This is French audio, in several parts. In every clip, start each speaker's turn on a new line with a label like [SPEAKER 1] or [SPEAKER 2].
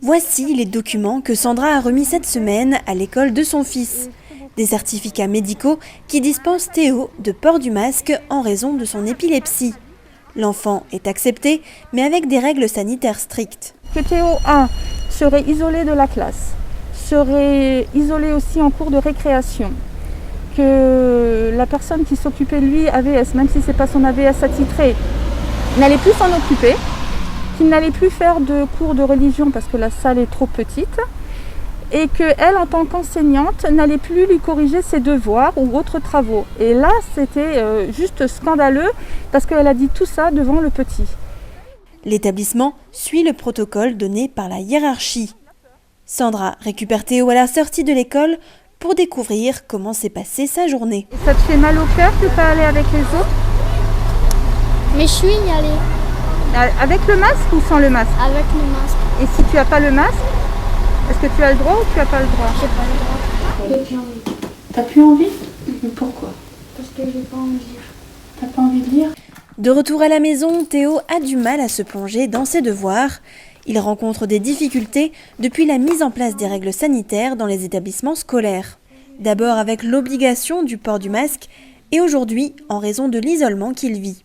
[SPEAKER 1] Voici les documents que Sandra a remis cette semaine à l'école de son fils. Des certificats médicaux qui dispensent Théo de port du masque en raison de son épilepsie. L'enfant est accepté, mais avec des règles sanitaires strictes.
[SPEAKER 2] Que Théo 1 serait isolé de la classe, serait isolé aussi en cours de récréation, que la personne qui s'occupait de lui, AVS, même si ce n'est pas son AVS attitré, n'allait plus s'en occuper, qu'il n'allait plus faire de cours de religion parce que la salle est trop petite, et qu'elle, en tant qu'enseignante, n'allait plus lui corriger ses devoirs ou autres travaux. Et là, c'était juste scandaleux parce qu'elle a dit tout ça devant le petit.
[SPEAKER 1] L'établissement suit le protocole donné par la hiérarchie. Sandra récupère Théo à la sortie de l'école pour découvrir comment s'est passée sa journée.
[SPEAKER 2] Et ça te fait mal au cœur de ne pas aller avec les autres?
[SPEAKER 3] Mais je suis y allée.
[SPEAKER 2] Avec le masque ou sans le masque?
[SPEAKER 3] Avec le masque.
[SPEAKER 2] Et si tu n'as pas le masque, est-ce que tu as le droit ou tu n'as pas le droit?
[SPEAKER 3] J'ai pas le droit. J'ai plus envie.
[SPEAKER 2] T'as plus envie? Mais pourquoi?
[SPEAKER 3] Parce que j'ai pas envie de lire.
[SPEAKER 2] T'as pas envie de lire?
[SPEAKER 1] De retour à la maison, Théo a du mal à se plonger dans ses devoirs. Il rencontre des difficultés depuis la mise en place des règles sanitaires dans les établissements scolaires. D'abord avec l'obligation du port du masque et aujourd'hui en raison de l'isolement qu'il vit.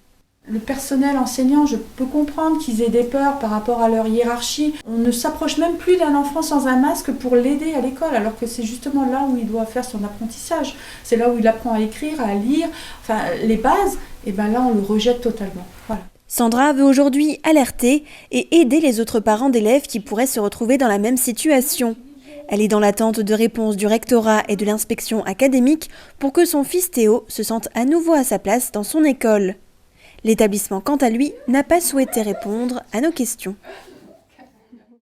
[SPEAKER 4] Le personnel enseignant, je peux comprendre qu'ils aient des peurs par rapport à leur hiérarchie. On ne s'approche même plus d'un enfant sans un masque pour l'aider à l'école, alors que c'est justement là où il doit faire son apprentissage. C'est là où il apprend à écrire, à lire, enfin les bases, et bien là on le rejette totalement. Voilà.
[SPEAKER 1] Sandra veut aujourd'hui alerter et aider les autres parents d'élèves qui pourraient se retrouver dans la même situation. Elle est dans l'attente de réponses du rectorat et de l'inspection académique pour que son fils Théo se sente à nouveau à sa place dans son école. L'établissement, quant à lui, n'a pas souhaité répondre à nos questions.